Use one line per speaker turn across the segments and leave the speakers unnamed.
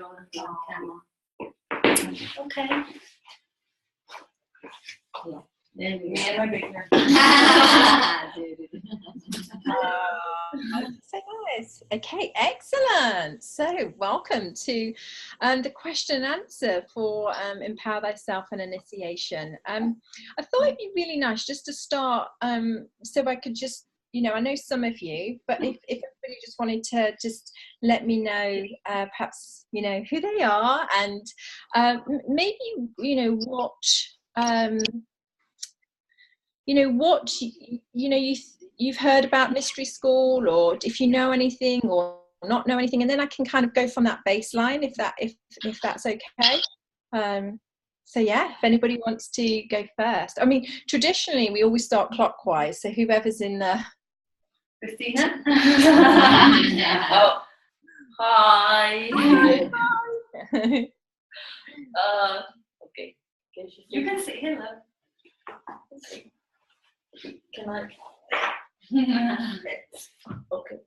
on camera. Okay. Yeah. There we go.
So nice. Okay, excellent. So welcome to the question and answer for Empower Thyself and Initiation. I thought it'd be really nice just to start, so I could just, you know, I know some of you, but if everybody just wanted to just let me know, perhaps, you know, who they are, and maybe, you know, what you've heard about Mystery School, or if you know anything or not know anything, and then I can kind of go from that baseline, if that's okay. So yeah, if anybody wants to go first. I mean, traditionally we always start clockwise, so whoever's in the...
Christina? Oh, hi. Okay. You can sit here, love. Can I? Okay.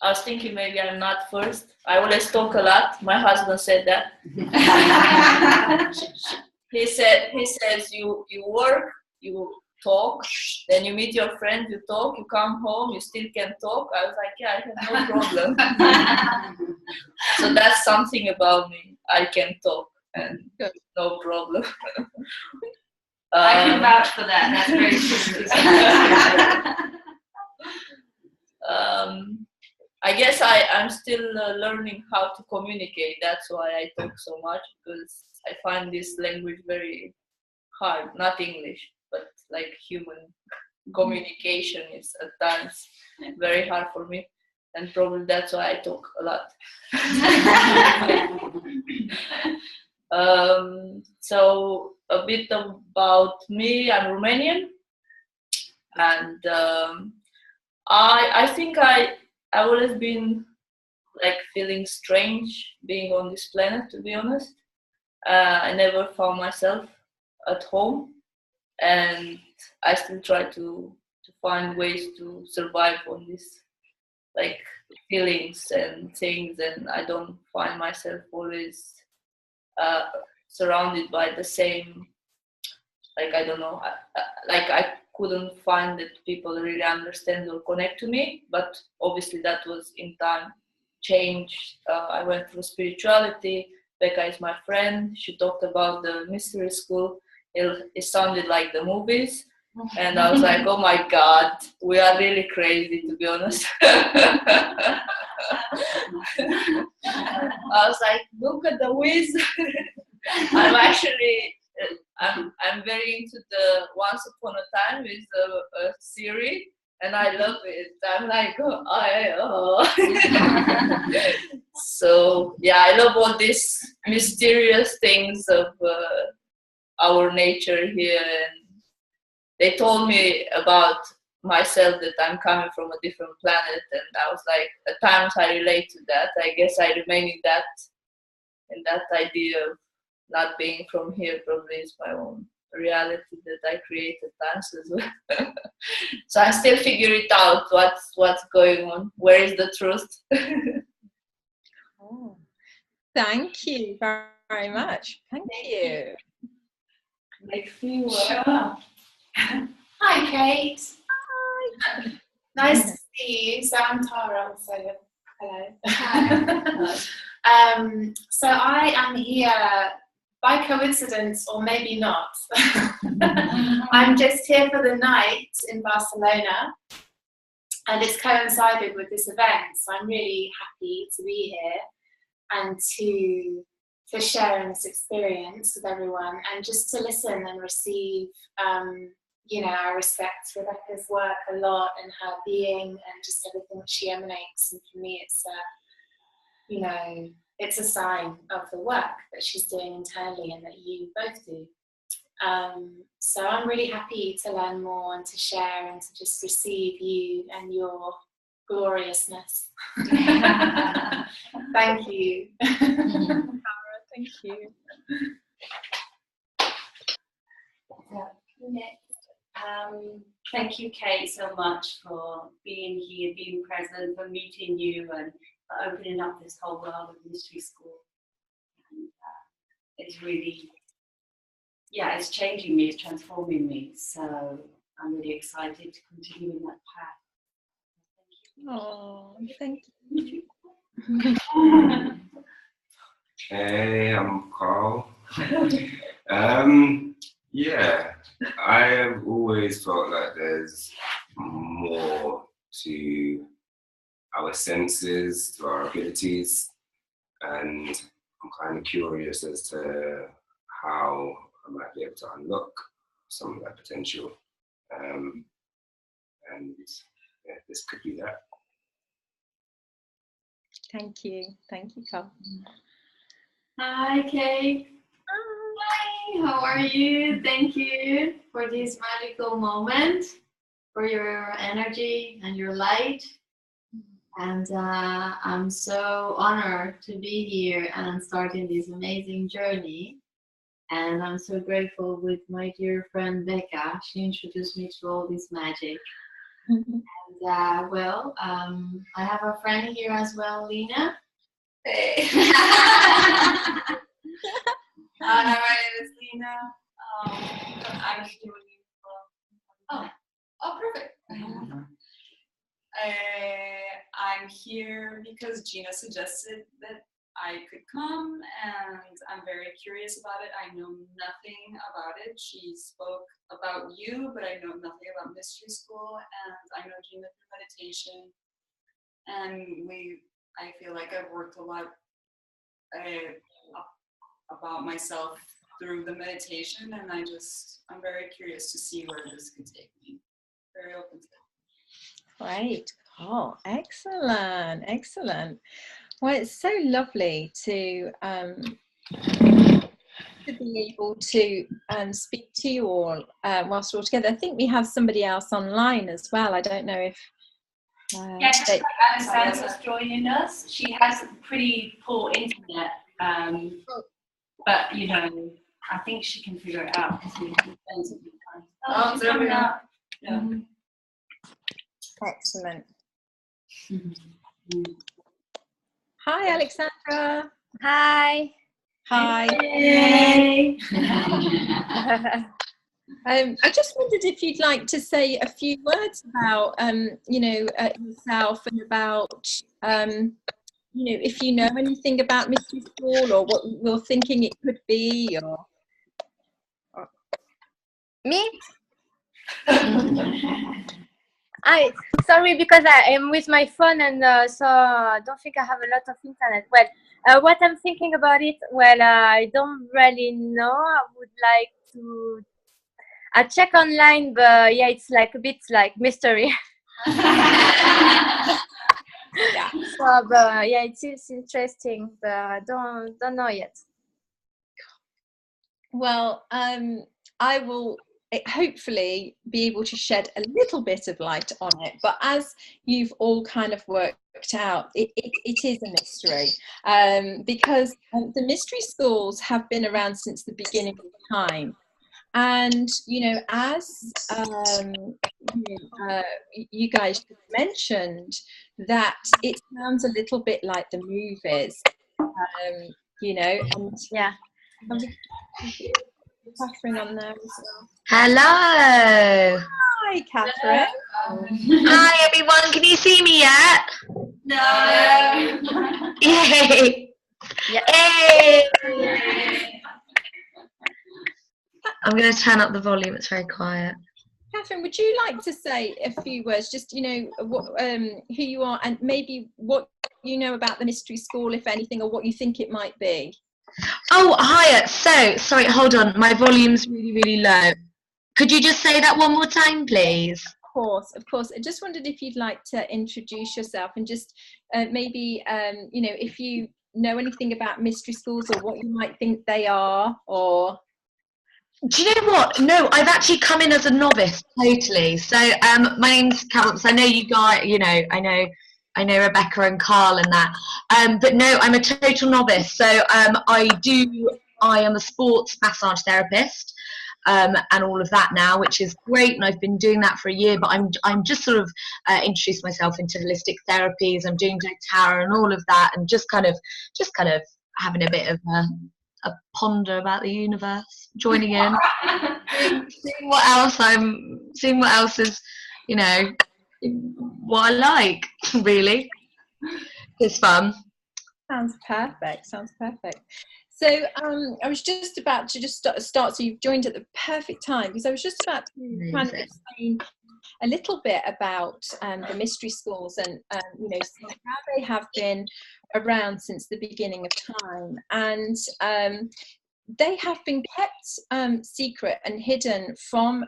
I was thinking maybe I'm not first. I always talk a lot. My husband said that. He says you work, you talk, then you meet your friend, you talk, you come home, you still can talk. I was like, yeah, I have no problem. So that's something about me. I can talk and no problem.
I can vouch for that. That's very true.
I guess I'm still learning how to communicate. That's why I talk so much, because I find this language very hard. Not English, but like human communication is at times very hard for me. And probably that's why I talk a lot. So a bit about me. I'm Romanian, and I think I've always been like feeling strange being on this planet, to be honest. I never found myself at home, and I still try to find ways to survive on this like feelings and things, and I don't find myself always surrounded by the same, like, I don't know, like I couldn't find that people really understand or connect to me, but obviously that was in time changed. I went through spirituality. Becca is my friend. She talked about the Mystery School. It sounded like the movies. And I was like, oh my God, we are really crazy, to be honest. I was like, look at the whiz. I'm actually, I'm very into the Once Upon a Time with a series, and I love it. I'm like, So yeah, I love all these mysterious things of our nature here. And they told me about myself that I'm coming from a different planet, and I was like, at times I relate to that. I guess I remain in that idea of not being from here. Probably is my own reality that I create at times as well. So I still figure it out, what's going on, where is the truth.
Oh, thank you very much. Thank you.
Like few
Sure.
Hi, Kate. Hi. Nice to see you. So I'm Tara. So hello. So I am here by coincidence, or maybe not. I'm just here for the night in Barcelona, and it's coincided with this event. So I'm really happy to be here and to share this experience with everyone, and just to listen and receive. You know, I respect Rebecca's work a lot, and her being, and just everything that she emanates. And for me, it's you know, it's a sign of the work that she's doing internally and that you both do. So I'm really happy to learn more and to share and to just receive you and your gloriousness. Thank you.
Thank you.
Thank you, Kate, so much for being here, being present, for meeting you, and opening up this whole world of Mystery School. is really, yeah, it's changing me, it's transforming me. So I'm really excited to continue in that path.
Oh, thank you.
Hey, I'm Carl. Yeah, I have always felt like there's more to our senses, to our abilities, and I'm kind of curious as to how I might be able to unlock some of that potential. And yeah, this could be that.
Thank you, Carl.
Hi, Kay. Hi, how are you? Thank you for this magical moment, for your energy and your light. And I'm so honored to be here and starting this amazing journey. And I'm so grateful with my dear friend Becca. She introduced me to all this magic. And I have a friend here as well, Lena. Hey.
My name is Lena. I'm doing. Oh, perfect. I'm here because Gina suggested that I could come, and I'm very curious about it. I know nothing about it. She spoke about you, but I know nothing about Mystery School, and I know Gina through meditation. And I feel like I've worked a lot about myself through the meditation, and I'm very curious to see where this could take me. Very open to it.
Great. Oh, excellent. Well, it's so lovely to be able to speak to you all whilst we're all together. I think we have somebody else online as well. I don't know if
Yes, Alexandra's joining us. She has pretty poor internet, but you know, I think she can figure it out because we spend some time. Oh, she's coming out. Yeah.
Excellent. Hi, Alexandra.
Hi.
Hey. I just wondered if you'd like to say a few words about, yourself and about, if you know anything about Mystery School or what you're thinking it could be, or.
Me? Sorry, because I am with my phone, and so I don't think I have a lot of internet. Well, what I'm thinking about it, I don't really know. I would like to check online, but yeah, it's like a bit like mystery.
Yeah.
So, but yeah, it is interesting, but I don't know yet.
Well, I will hopefully be able to shed a little bit of light on it, but as you've all kind of worked out, it is a mystery, because the mystery schools have been around since the beginning of time, and as you guys mentioned, that it sounds a little bit like the movies, and
yeah.
Catherine on there as well.
Hello.
Hi, Catherine.
Hi, everyone. Can you see me yet?
No.
Yay.
Yeah.
Yay. I'm going to turn up the volume. It's very quiet.
Catherine, would you like to say a few words, just, who you are and maybe what you know about the Mystery School, if anything, or what you think it might be?
Oh, hi. So, sorry, hold on. My volume's really, really low. Could you just say that one more time, please?
Of course. I just wondered if you'd like to introduce yourself and just maybe, if you know anything about mystery schools or what you might think they are, or...
Do you know what? No, I've actually come in as a novice, totally. So, my name's Carol. So I know you guys, I know Rebecca and Carl and that. But no, I'm a total novice. So, I am a sports massage therapist, and all of that now, which is great. And I've been doing that for a year. But I'm just sort of introduced myself into holistic therapies. I'm doing doTERRA and all of that, and just kind of having a bit of a a ponder about the universe, joining in, seeing what else is, you know, what I like. Really, it's fun.
Sounds perfect. Sounds perfect. So I was just about to start. So you've joined at the perfect time, because I was just about to kind of explain a little bit about the mystery schools and you know, how they have been around since the beginning of time, and they have been kept secret and hidden from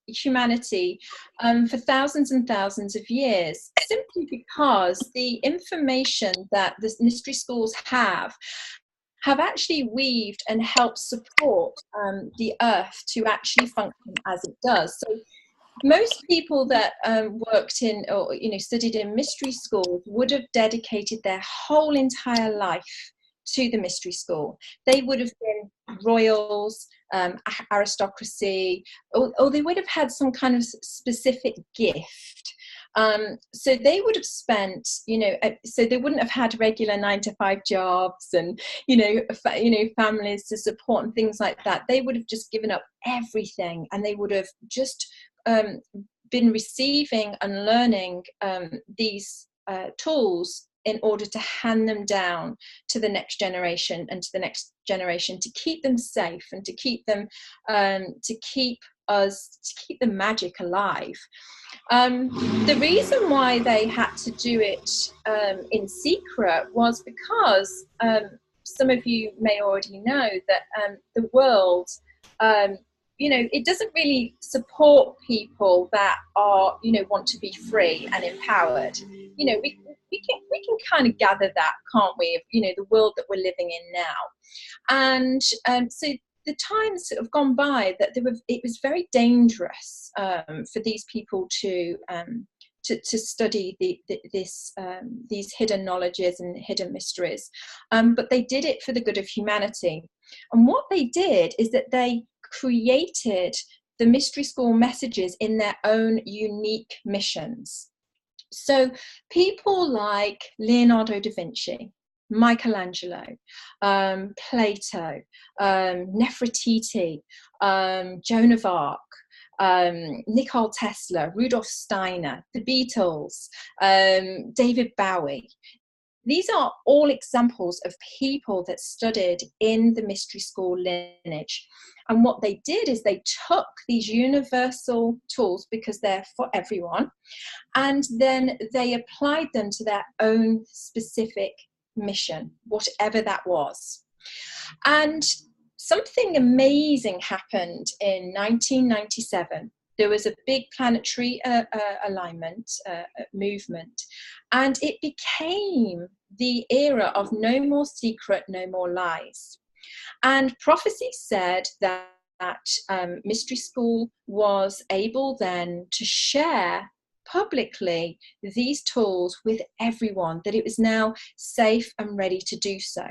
humanity for thousands and thousands of years, simply because the information that the mystery schools have actually weaved and helped support the earth to actually function as it does. So most people that worked in, or you know, studied in mystery schools would have dedicated their whole entire life to the mystery school. They would have been royals, aristocracy, or they would have had some kind of specific gift. So they would have spent, you know, so they wouldn't have had regular 9-to-5 jobs and, you know, families to support and things like that. They would have just given up everything, and they would have just been receiving and learning these tools in order to hand them down to the next generation and to the next generation, to keep them safe and to keep them to keep the magic alive. The reason why they had to do it in secret was because some of you may already know that the world, you know, it doesn't really support people that are, you know, want to be free and empowered. You know, we can kind of gather that, can't we, of, you know, the world that we're living in now. And so the times have gone by that it was very dangerous for these people to study these hidden knowledges and hidden mysteries, but they did it for the good of humanity. And what they did is that they created the mystery school messages in their own unique missions. So people like Leonardo da Vinci, Michelangelo, Plato, Nefertiti, Joan of Arc, Nikola Tesla, Rudolf Steiner, the Beatles, David Bowie. These are all examples of people that studied in the mystery school lineage. And what they did is they took these universal tools, because they're for everyone, and then they applied them to their own specific mission, whatever that was. And something amazing happened in 1997. There was a big planetary alignment movement, and it became the era of no more secret, no more lies. And prophecy said that mystery school was able then to share publicly these tools with everyone, that it was now safe and ready to do so.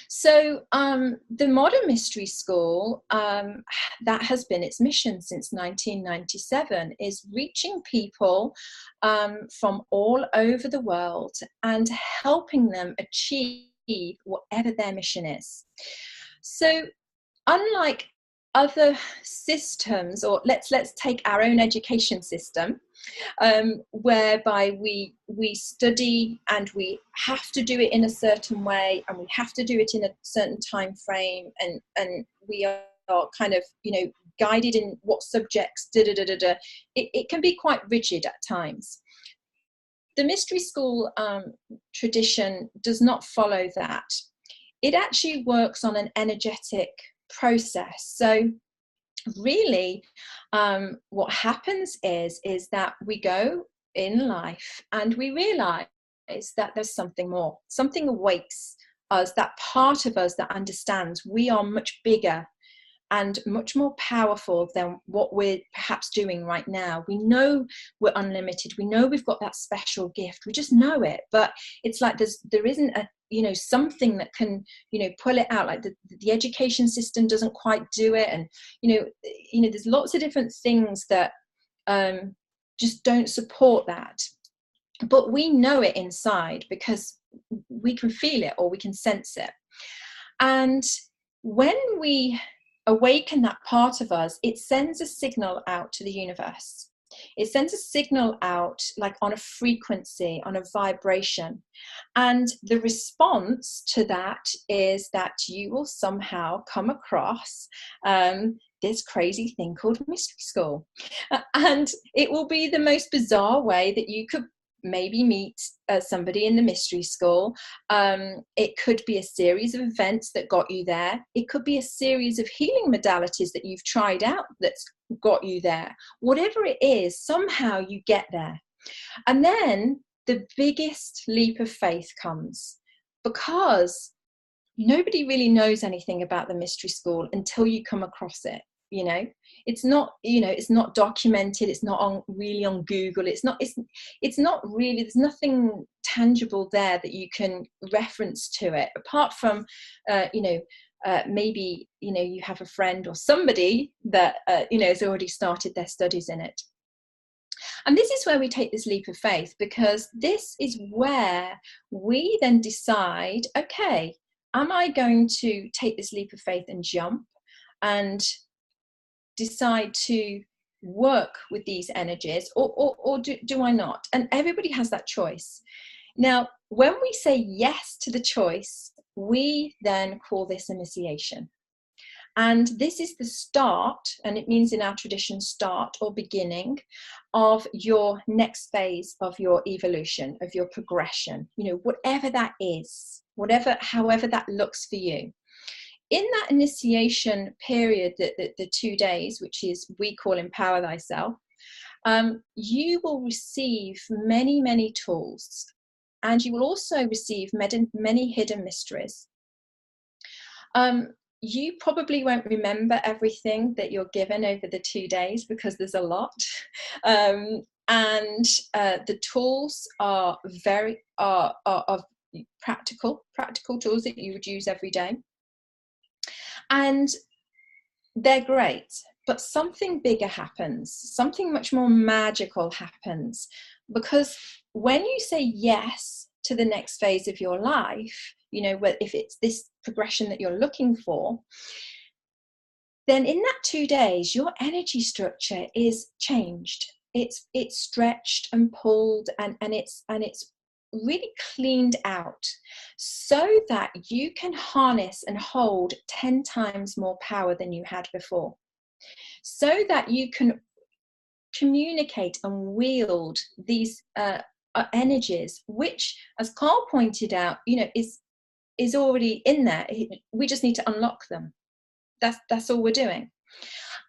So the modern mystery school, that has been its mission since 1997, is reaching people from all over the world and helping them achieve whatever their mission is. So unlike other systems, or let's take our own education system, whereby we study and we have to do it in a certain way, and we have to do it in a certain time frame, and we are kind of, you know, guided in what subjects, it can be quite rigid at times. The mystery school tradition does not follow that. It actually works on an energetic process. So really what happens is that we go in life and we realize that there's something more. Something awakes us, that part of us that understands we are much bigger and much more powerful than what we're perhaps doing right now. We know we're unlimited. We know we've got that special gift. We just know it. But it's like there isn't a, you know, something that can, you know, pull it out. Like the education system doesn't quite do it. And, you know, there's lots of different things that just don't support that. But we know it inside because we can feel it or we can sense it. And when we awaken that part of us, it sends a signal out to the universe. It sends a signal out like on a frequency, on a vibration. And the response to that is that you will somehow come across this crazy thing called mystery school. And it will be the most bizarre way that you could maybe meet somebody in the mystery school. It could be a series of events that got you there. It could be a series of healing modalities that you've tried out that's got you there. Whatever it is, somehow you get there. And then the biggest leap of faith comes, because nobody really knows anything about the mystery school until you come across it. You know, it's not, you know, it's not documented. It's not on really on Google. It's not really, there's nothing tangible there that you can reference to it, apart from, maybe, you know, you have a friend or somebody that, has already started their studies in it. And this is where we take this leap of faith, because this is where we then decide, okay, am I going to take this leap of faith and jump and decide to work with these energies, or do I not? And everybody has that choice. Now, when we say yes to the choice, we then call this initiation. And this is the start, and it means in our tradition start or beginning of your next phase of your evolution, of your progression, you know, whatever that is, however that looks for you. In that initiation period, the 2 days, which is we call Empower Thyself, you will receive many, many tools, and you will also receive many hidden mysteries. You probably won't remember everything that you're given over the 2 days, because there's a lot. The tools are practical tools that you would use every day. And they're great, but something bigger happens, something much more magical happens, because when you say yes to the next phase of your life, you know, if it's this progression that you're looking for, then in that 2 days, your energy structure is changed. It's stretched and pulled, and it's really cleaned out, so that you can harness and hold 10 times more power than you had before, so that you can communicate and wield these energies, which, as Carl pointed out, you know, is already in there. We just need to unlock them. That's all we're doing.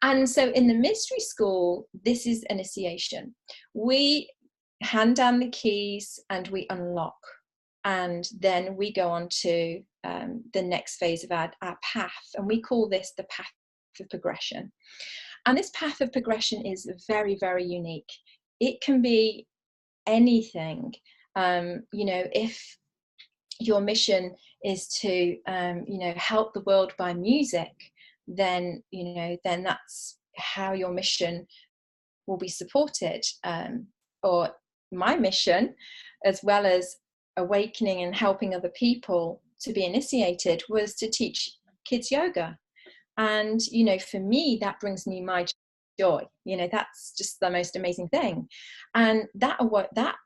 And so in the mystery school, this is initiation. We hand down the keys and we unlock, and then we go on to the next phase of our path, and we call this the path of progression. And this path of progression is very, very unique. It can be anything. If your mission is to help the world by music, then that's how your mission will be supported. Or my mission, as well as awakening and helping other people to be initiated, was to teach kids yoga. And for me, that brings me my joy. That's just the most amazing thing. And that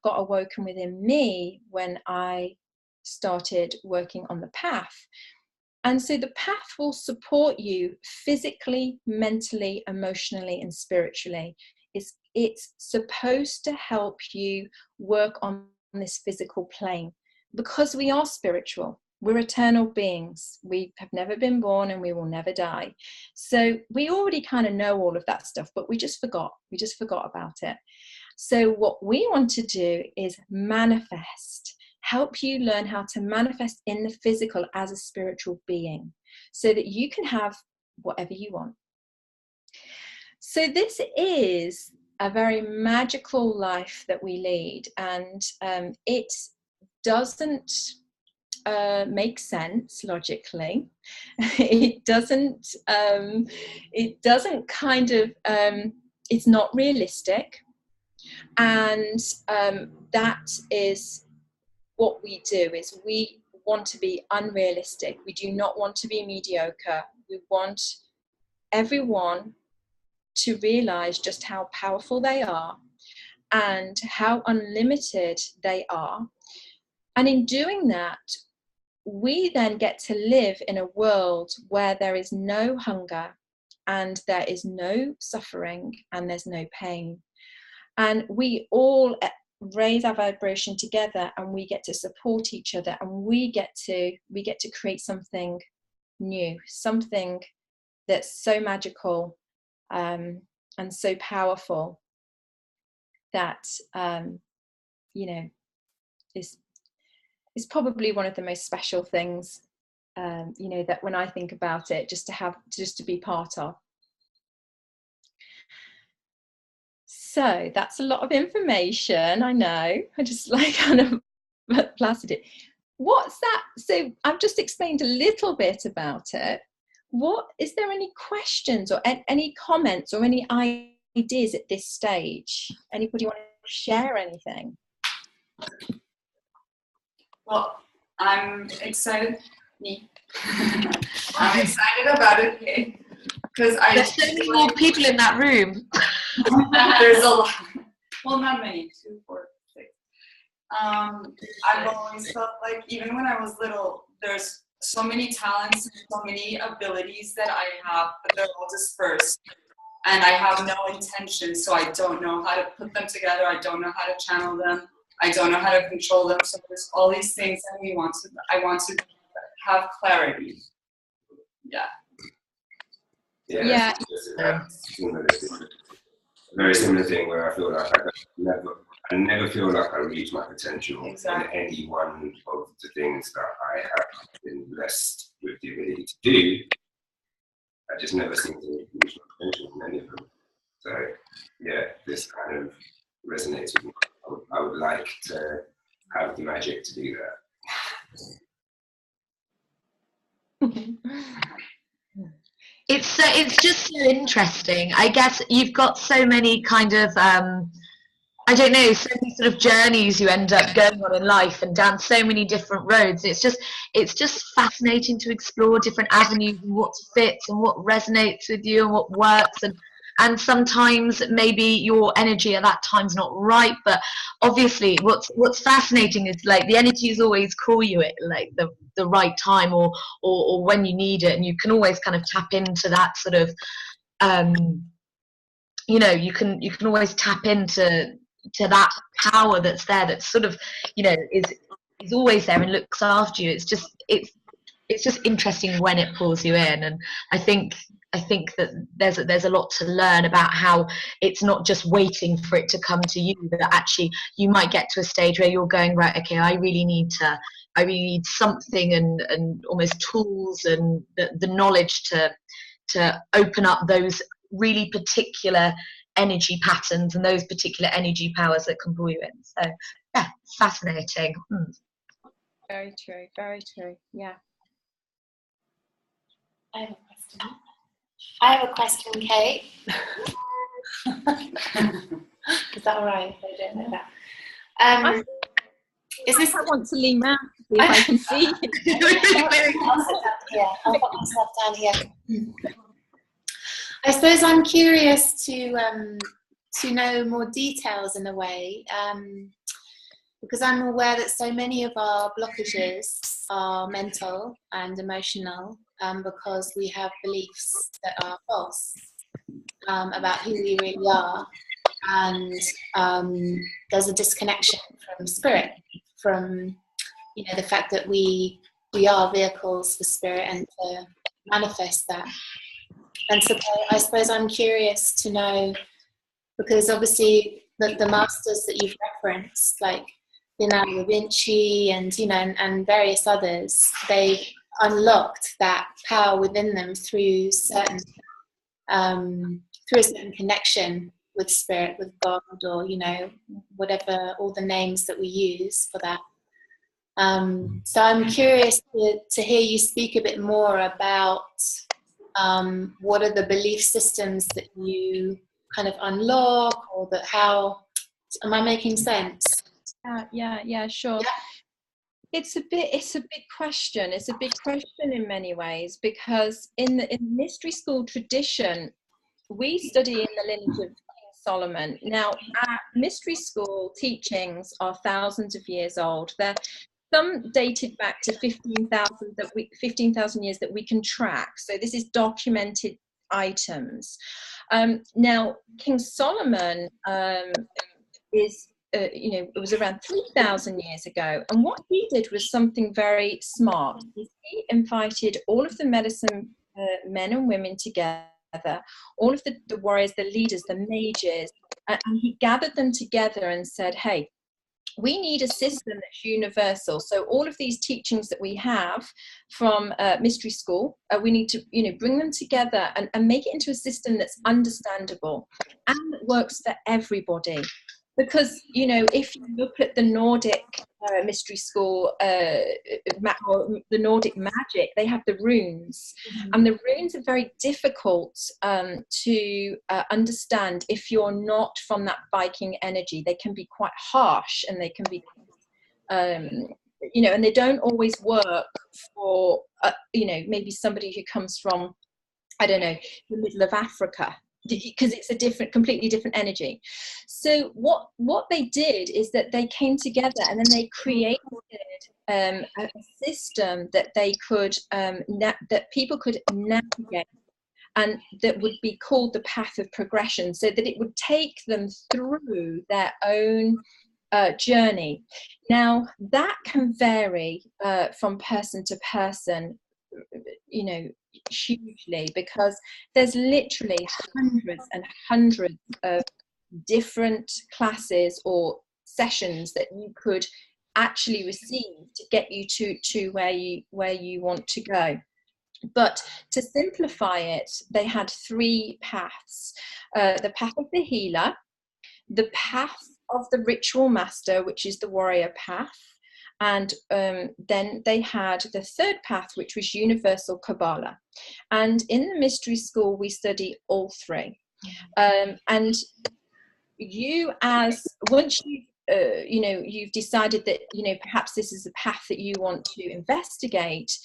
got awoken within me when I started working on the path. And so the path will support you physically, mentally, emotionally, and spiritually. It's supposed to help you work on this physical plane, because we are spiritual. We're eternal beings. We have never been born and we will never die. So we already kind of know all of that stuff, but we just forgot. We just forgot about it. So what we want to do is manifest, help you learn how to manifest in the physical as a spiritual being, so that you can have whatever you want. So this is a very magical life that we lead, and it doesn't make sense logically. It doesn't kind of, it's not realistic. And that is what we do, is we want to be unrealistic. We do not want to be mediocre. We want everyone to realize just how powerful they are and how unlimited they are. And in doing that, we then get to live in a world where there is no hunger and there is no suffering and there's no pain. And we all raise our vibration together, and we get to support each other, and we get to create something new, something that's so magical and so powerful that is probably one of the most special things, that when I think about it, just to be part of. So that's a lot of information, I know. I just kind of blasted it. What's that? So I've just explained a little bit about it. Is there any questions or any comments or any ideas at this stage? Anybody want to share anything?
Well, I'm excited. I'm excited about it because
there's so many more people in that room.
There's a lot. Well, not many. 2, 4, 6. I've always felt like, even when I was little, there's so many talents and so many abilities that I have, but they're all dispersed. And I have no intention, so I don't know how to put them together. I don't know how to channel them. I don't know how to control them. So there's all these things that I want to have clarity. Yeah.
Yeah. Very similar thing where I feel like I never feel like I reach my potential in any one of the things that I have been blessed with the ability to do. I just never seem to reach my potential in any of them. So yeah, this kind of resonates with me. I would like to have the magic to do that.
It's just so interesting. I guess you've got so many kind of I don't know, so many sort of journeys you end up going on in life and down so many different roads. It's just fascinating to explore different avenues and what fits and what resonates with you and what works, and sometimes maybe your energy at that time's not right, but obviously what's fascinating is like the energies always call you at like the right time or when you need it, and you can always kind of tap into that sort of you can always tap into that power that's there, that's sort of is always there and looks after you. It's just interesting when it pulls you in, and I think that there's a lot to learn about how it's not just waiting for it to come to you, that actually you might get to a stage where you're going, right, okay, I really need something and almost tools and the knowledge to open up those really particular energy patterns and those particular energy powers that can pull you in. So yeah, fascinating.
Very true, very true. Yeah.
I have a question, Kate. Is that all right if I don't know that? Is this?
I want to lean round to see if I can see you.
I'll put myself down here. I suppose I'm curious to know more details in a way, because I'm aware that so many of our blockages are mental and emotional, because we have beliefs that are false about who we really are, and there's a disconnection from spirit, from the fact that we are vehicles for spirit and to manifest that. And so I suppose I'm curious to know, because obviously the masters that you've referenced, like Leonardo da Vinci and and various others, they unlocked that power within them through a certain connection with spirit, with God, or whatever, all the names that we use for that. So I'm curious to hear you speak a bit more about what are the belief systems that you kind of unlock, or that how, am I making sense?
Yeah, sure. It's a big question. It's a big question in many ways, because in the mystery school tradition, we study in the lineage of King Solomon. Now, our mystery school teachings are thousands of years old. They're some dated back to 15,000 years that we can track. So this is documented items. Now, King Solomon is, it was around 3,000 years ago. And what he did was something very smart. He invited all of the medicine men and women together, all of the warriors, the leaders, the mages, and he gathered them together and said, hey, we need a system that's universal. So all of these teachings that we have from mystery school, we need to, bring them together and make it into a system that's understandable and that works for everybody. Because, if you look at the Nordic mystery school, or the Nordic magic, they have the runes. Mm-hmm. And the runes are very difficult to understand if you're not from that Viking energy. They can be quite harsh, and they can be, and they don't always work for, maybe somebody who comes from, I don't know, the middle of Africa, because it's a completely different energy. So what they did is that they came together and then they created a system that they could that people could navigate, and that would be called the path of progression, so that it would take them through their own journey. Now that can vary from person to person, hugely, because there's literally hundreds and hundreds of different classes or sessions that you could actually receive to get you to where you want to go. But to simplify it, they had 3 paths: the path of the healer, the path of the ritual master, which is the warrior path, and then they had the 3rd path, which was universal Kabbalah. And in the mystery school, we study all 3. And you, once you've decided that, perhaps this is a path that you want to investigate,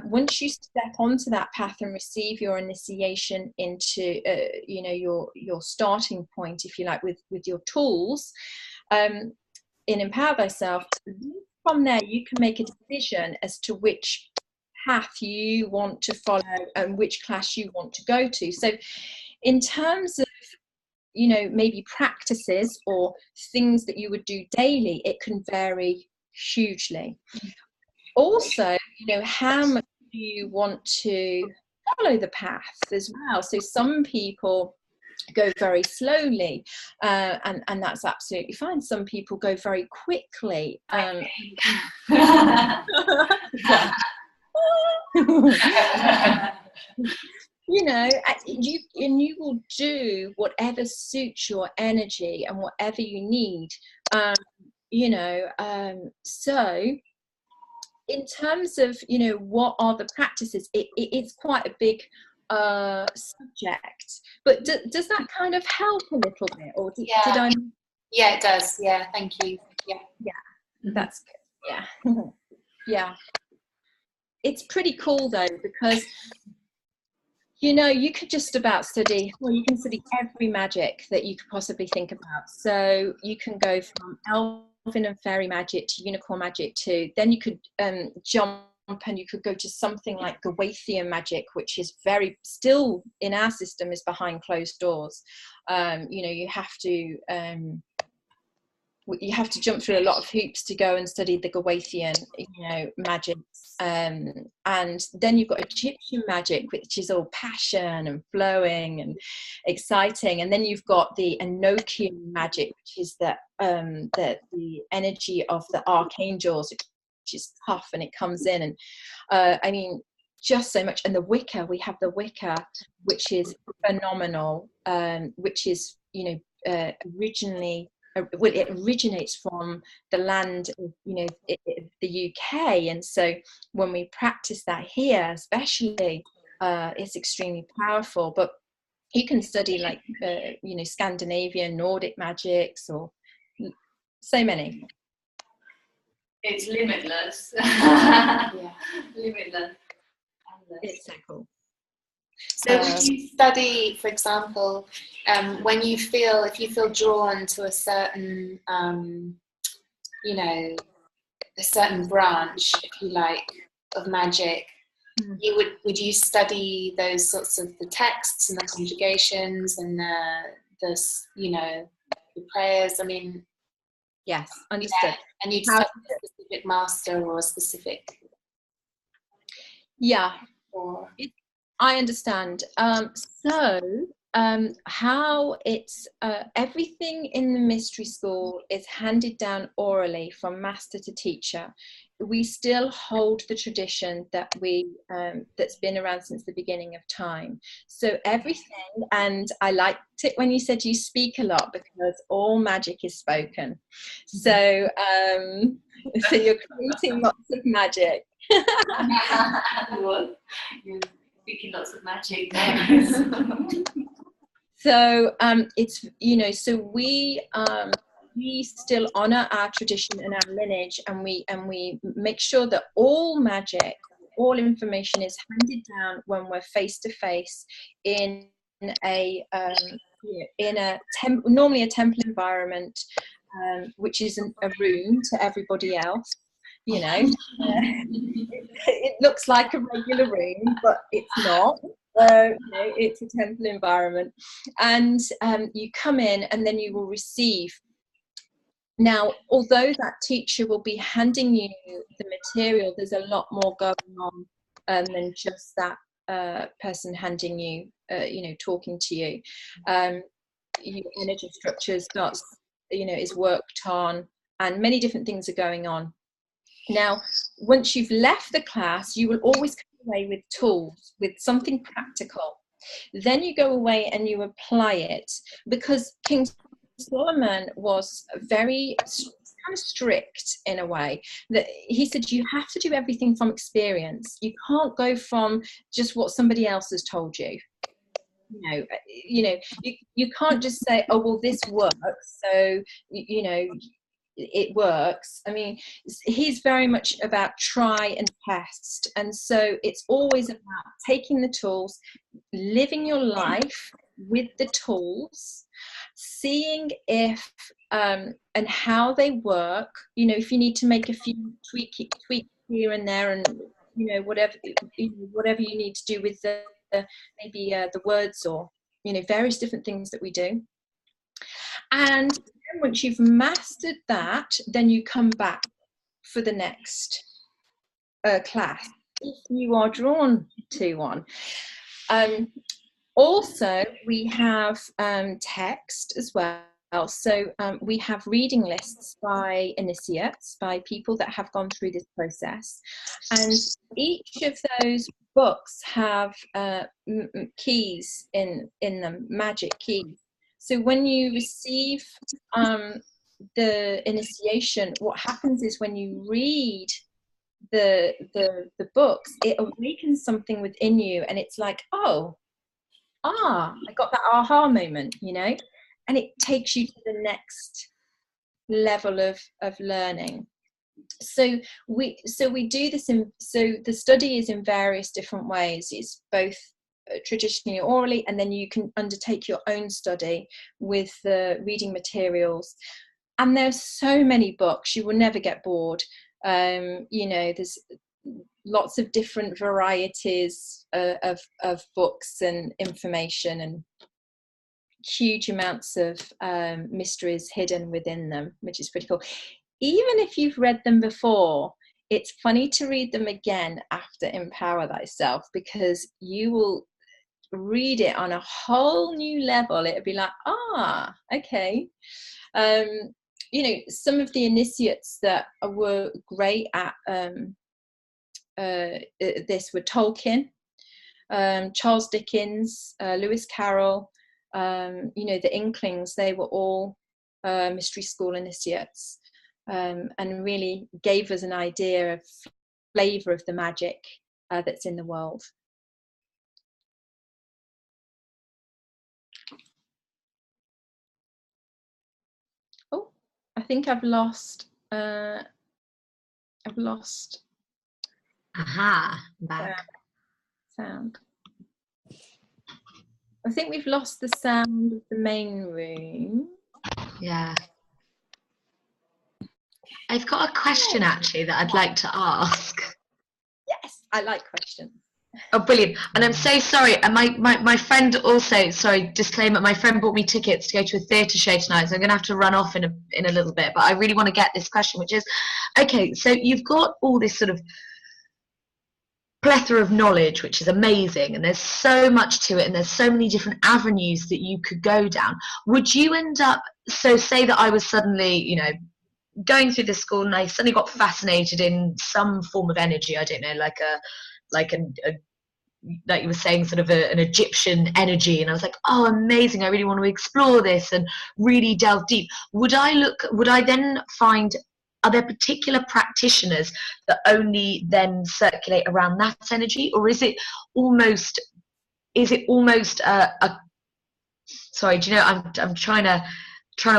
once you step onto that path and receive your initiation into, your starting point, if you like, with your tools, in Empower Thyself, from there you can make a decision as to which path you want to follow and which class you want to go to. So in terms of, maybe practices or things that you would do daily, it can vary hugely. Also, how much do you want to follow the path as well? So some people go very slowly, and that's absolutely fine. Some people go very quickly. You will do whatever suits your energy and whatever you need. So in terms of, what are the practices, it's quite a big subject, but does that kind of help a little bit, or did I?
Yeah, it does. Yeah, thank you.
Yeah, that's good. Yeah. Yeah, it's pretty cool though, because you could just about study, you can study every magic that you could possibly think about. So you can go from elfin and fairy magic to unicorn magic then you could jump, and you could go to something like Gawaithian magic, which is still in our system is behind closed doors. You have to jump through a lot of hoops to go and study the Gawaithian, magic. And then you've got Egyptian magic, which is all passion and flowing and exciting. And then you've got the Enochian magic, which is the energy of the archangels, which is tough, and it comes in. And just so much. And the Wicca, we have the Wicca, which is phenomenal, which is, originally, it originates from the land of, the UK. And so when we practice that here, especially, it's extremely powerful. But you can study like, Scandinavian, Nordic magics, or so many.
it's limitless.
Yeah.
Limitless.
It's so cool.
So would you study, for example, when you feel, if you feel drawn to a certain, you know, a certain branch, if you like, of magic, you would you study those sorts of the texts and the conjugations and the you know, the prayers? I mean,
yes, understood.
yeah, and you'd study a specific master or a specific.
Yeah,
Or
I understand. How it's everything in the mystery school is handed down orally from master to teacher. We still hold the tradition that that's been around since the beginning of time. So everything, and I liked it when you said you speak a lot, because all magic is spoken. So so you're creating lots of magic.
You're speaking lots of magic.
So it's, you know, so we still honor our tradition and our lineage, and we make sure that all magic, all information is handed down when we're face to face in a normally a temple environment, which isn't a room to everybody else. You know, it looks like a regular room, but it's not. You know, it's a temple environment, and you come in and then you will receive. Now, although that teacher will be handing you the material, there's a lot more going on than just that person handing you, you know, talking to you. Your energy structure starts, you know, is worked on, and many different things are going on. Now, once you've left the class, you will always come away with tools, with something practical. Then you go away and you apply it, because King Solomon was very kind of strict in a way, that he said you have to do everything from experience. You can't go from just what somebody else has told you. You know, you can't just say, oh well, this works, so you know it works. I mean, he's very much about try and test, and so it's always about taking the tools, living your life with the tools, seeing if and how they work. You know, if you need to make a few tweak here and there, and you know, whatever you need to do with maybe the words, or you know, various different things that we do. And then once you've mastered that, then you come back for the next class, if you are drawn to one. Also, we have text as well. So we have reading lists by initiates, by people that have gone through this process. And each of those books have keys in them, magic keys. So when you receive the initiation, what happens is when you read the books, it awakens something within you, and it's like, oh, I got that aha moment, you know, and it takes you to the next level of learning. So we do this so the study is in various different ways. It's both traditionally orally, and then you can undertake your own study with the reading materials. And there's so many books, you will never get bored. You know, there's lots of different varieties of books and information, and huge amounts of mysteries hidden within them, which is pretty cool. Even if you've read them before, it's funny to read them again after Empower Thyself, because you will read it on a whole new level. It'll be like, okay. You know, some of the initiates that were great at this were Tolkien, Charles Dickens, Lewis Carroll, you know, the Inklings. They were all mystery school initiates, and really gave us an idea of flavour of the magic that's in the world. Oh, I think I've lost I've lost.
Aha, back.
Sound. I think we've lost the sound of the main room.
Yeah. I've got a question actually that I'd like to ask.
Yes, I like questions.
Oh, brilliant. And I'm so sorry. And my friend also, sorry, disclaimer, my friend bought me tickets to go to a theatre show tonight, so I'm going to have to run off in a little bit. But I really want to get this question, which is, okay, so you've got all this sort of plethora of knowledge, which is amazing, and there's so much to it, and there's so many different avenues that you could go down. Would you end up, so say that I was suddenly, you know, going through this school and I suddenly got fascinated in some form of energy, I don't know, like you were saying, sort of an Egyptian energy, and I was like, oh, amazing, I really want to explore this and really delve deep. Would I then find, are there particular practitioners that only then circulate around that energy, or is it almost a sorry, do you know, I'm trying to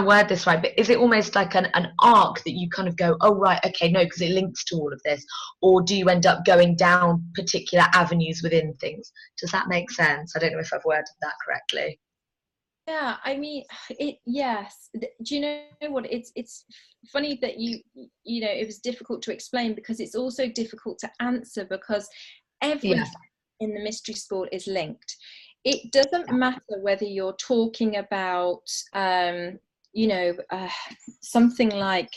word this right, but is it almost like an arc that you kind of go, oh right, okay, no, because it links to all of this, or do you end up going down particular avenues within things? Does that make sense? I don't know if I've worded that correctly.
Yeah, I mean, yes. Do you know what? It's funny that you know, it was difficult to explain, because it's also difficult to answer, because everything in the mystery school is linked. It doesn't matter whether you're talking about, you know, something like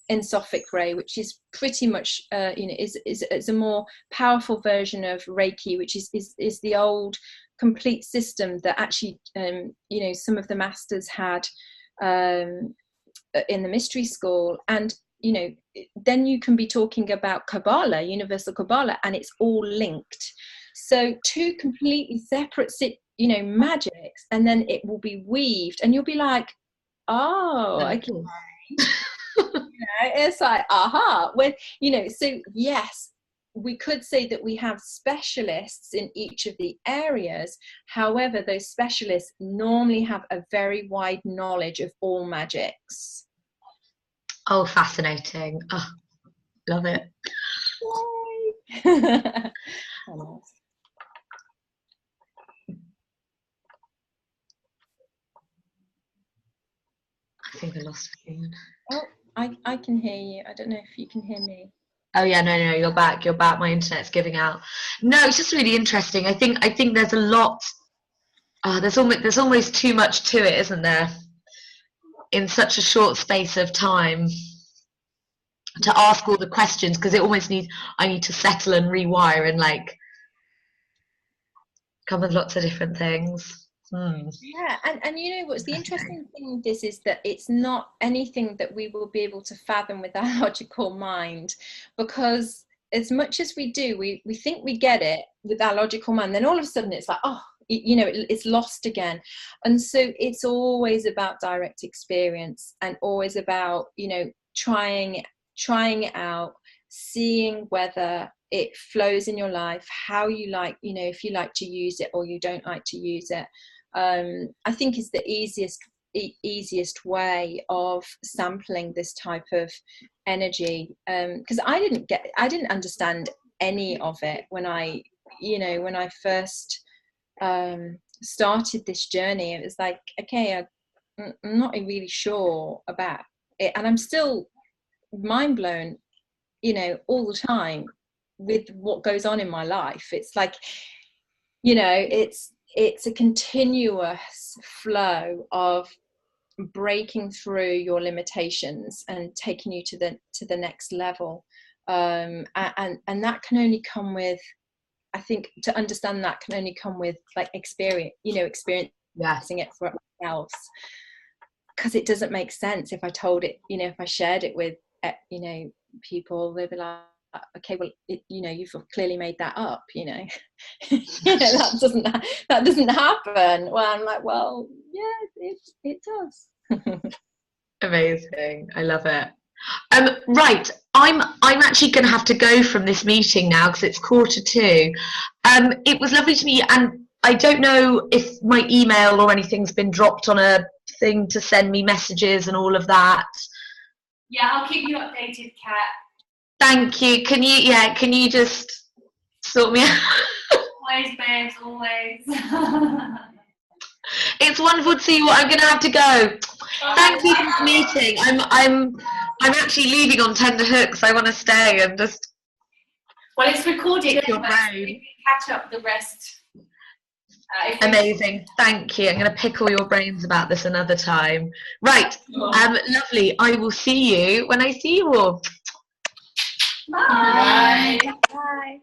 Ensophik Ray, which is pretty much, you know, is a more powerful version of Reiki, which is the old complete system that actually, you know, some of the masters had in the mystery school. And, you know, then you can be talking about Kabbalah, universal Kabbalah, and it's all linked. So two completely separate, you know, magics, and then it will be weaved, and you'll be like, oh, okay. You know, it's like, aha. When, you know, so yes, we could say that we have specialists in each of the areas. However, those specialists normally have a very wide knowledge of all magics.
Oh, fascinating. Oh, love it.
Yay.
I think I lost again.
Oh, I can hear you. I don't know if you can hear me.
Oh yeah, no, you're back. My internet's giving out. No, it's just really interesting. I think there's a lot. There's almost too much to it, isn't there? In such a short space of time to ask all the questions, because I need to settle and rewire and like come with lots of different things.
Yeah, and you know what's the interesting thing with this is that it's not anything that we will be able to fathom with our logical mind, because as much as we do, we think we get it with our logical mind, then all of a sudden it's like, oh, you know, it's lost again. And so it's always about direct experience, and always about, you know, trying it out, seeing whether it flows in your life, how you like, you know, if you like to use it or you don't like to use it. I think is the easiest way of sampling this type of energy, because I didn't understand any of it when I first started this journey. It was like, okay, I'm not really sure about it, and I'm still mind blown, you know, all the time with what goes on in my life. It's like, you know, it's a continuous flow of breaking through your limitations and taking you to the next level, and that can only come with, I think, to understand that can only come with like experiencing it for ourselves, because it doesn't make sense if I told it, you know, if I shared it with, you know, people, they'd be like, okay, well, you know, you've clearly made that up, you know. You know, that doesn't happen. Well, I'm like, well, yeah, it does.
Amazing, I love it. Right, I'm actually going to have to go from this meeting now because it's 1:45. It was lovely to meet you, and I don't know if my email or anything's been dropped on a thing to send me messages and all of that.
Yeah, I'll keep you updated, Kat.
Thank you. Can you just sort me out?
Always, babes, always.
It's wonderful to see you. I'm going to have to go. Thank you for the meeting. I'm actually leaving on tender hooks. I want to stay and just.
Well, it's recorded.
Pick your
So
brain.
we can catch up the rest.
Amazing. Thank you. I'm going to pick all your brains about this another time. Right. Lovely. I will see you when I see you all.
Bye.
Bye.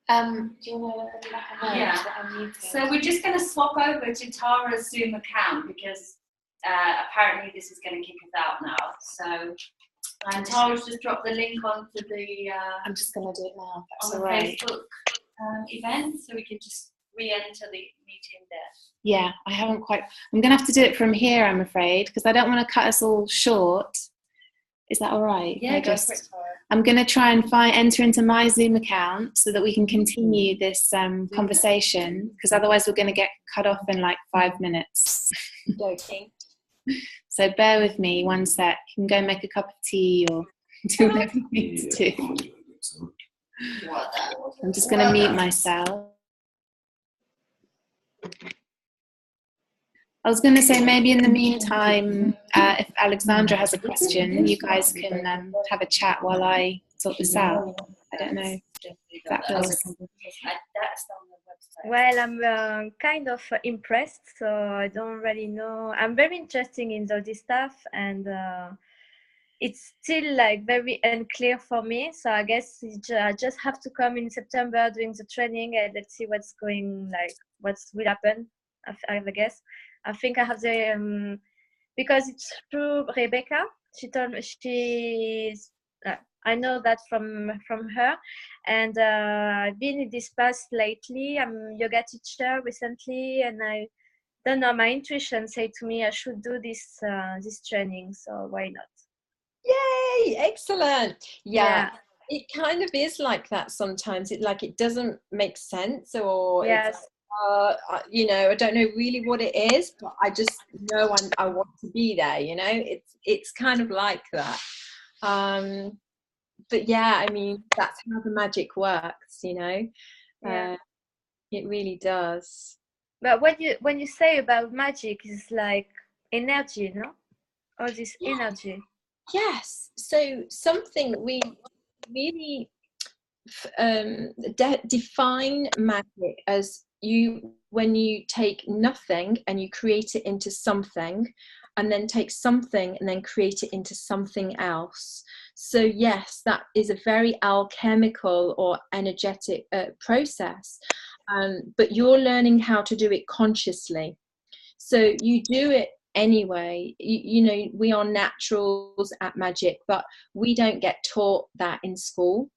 Do you want to let her know?
Yeah. So we're just going to swap over to Tara's Zoom account because apparently this is going to kick us out now. So, and Tara's just dropped the link onto the
I'm just going to do it now. That's
on
all
the
right.
Facebook event, so we can just re-enter the meeting there.
Yeah, I haven't quite. I'm going to have to do it from here, I'm afraid, because I don't want to cut us all short. Is that all right?
Yeah, go for it, Tara.
I'm going to try and enter into my Zoom account so that we can continue this conversation, because otherwise we're going to get cut off in like 5 minutes.
Joking.
So bear with me 1 sec. You can go make a cup of tea or do whatever you need to do. I'm just going to mute myself. I was going to say maybe in the meantime, if Alexandra has a question, you guys can have a chat while I sort this out. I don't know if that feels...
Well, I'm kind of impressed, so I don't really know. I'm very interested in all this stuff, and it's still like very unclear for me. So I guess I just have to come in September doing the training, and let's see what's going, like what will happen. I guess I think I have the because it's through Rebecca. She told me she's. I know that from her, and I've been in this path lately. I'm a yoga teacher recently, and I don't know. My intuition said to me I should do this training. So why not?
Yay! Excellent. Yeah. It kind of is like that sometimes. It doesn't make sense, or
yes.
I don't know really what it is, but I just know I want to be there. It's kind of like that. But yeah, I mean, that's how the magic works.
Yeah.
It really does.
But when you say about magic, it's like energy, no? All this energy.
Yes. So something we really define magic as when you take nothing and you create it into something, and then take something and then create it into something else. So yes, that is a very alchemical or energetic process, but you're learning how to do it consciously. So you do it anyway. We are naturals at magic, but we don't get taught that in school.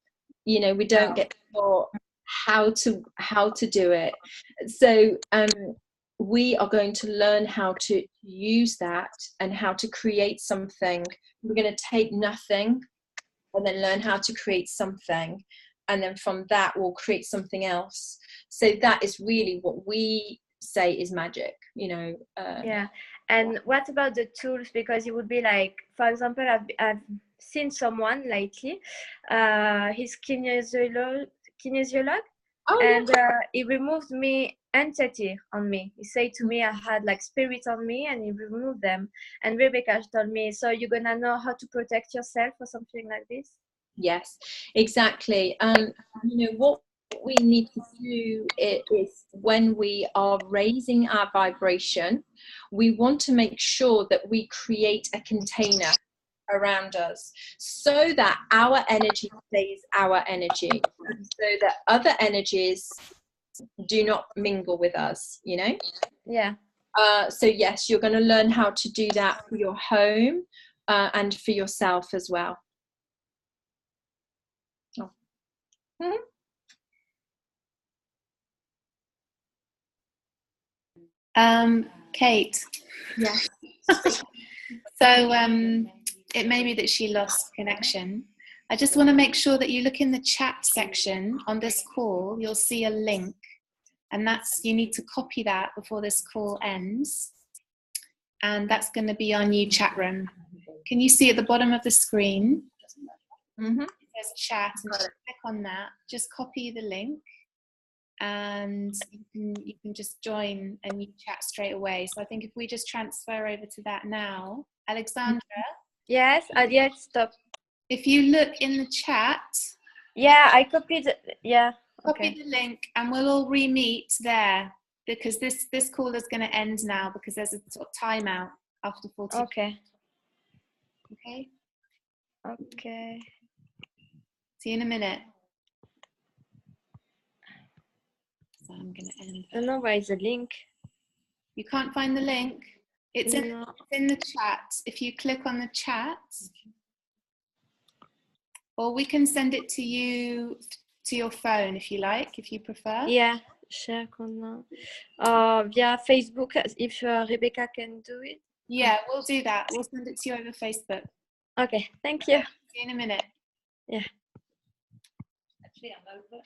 We don't get taught how to do it. So we are going to learn how to use that and how to create something. We're going to take nothing and then learn how to create something, and then from that we'll create something else. So that is really what we say is magic.
Yeah. And what about the tools? Because it would be like, for example, I've seen someone lately, he's kinesiolog, and he removed me entity on me. He said to me I had like spirit on me, and he removed them. And Rebecca told me, so you're gonna know how to protect yourself or something like this?
Yes, exactly. What we need to do is when we are raising our vibration, we want to make sure that we create a container around us so that our energy stays our energy, and so that other energies do not mingle with us.
Yeah.
So yes, you're going to learn how to do that for your home and for yourself as well.
Kate.
Yes.
So it may be that she lost connection. I just want to make sure that you look in the chat section on this call. You'll see a link, and you need to copy that before this call ends, and that's going to be our new chat room. Can you see at the bottom of the screen?
Mm-hmm.
there's a chat, and just click on that. Just copy the link, and you can just join and you chat straight away. So I think if we just transfer over to that now, Alexandra.
Yes, yes, stop.
If you look in the chat.
Yeah, I copied. Yeah.
Copy the link, and we'll all re-meet there, because this call is going to end now because there's a sort of timeout after 40.
Okay.
Okay.
Okay.
See you in a minute. So I'm going to end.
I don't know where is the link.
You can't find the link. It's in the chat. If you click on the chat, or we can send it to you to your phone if you like, if you prefer.
Yeah, share via Facebook if Rebecca can do it.
Yeah, we'll do that. We'll send it to you over Facebook.
Okay, thank you.
See you in a minute.
Yeah.
Actually, I'm over.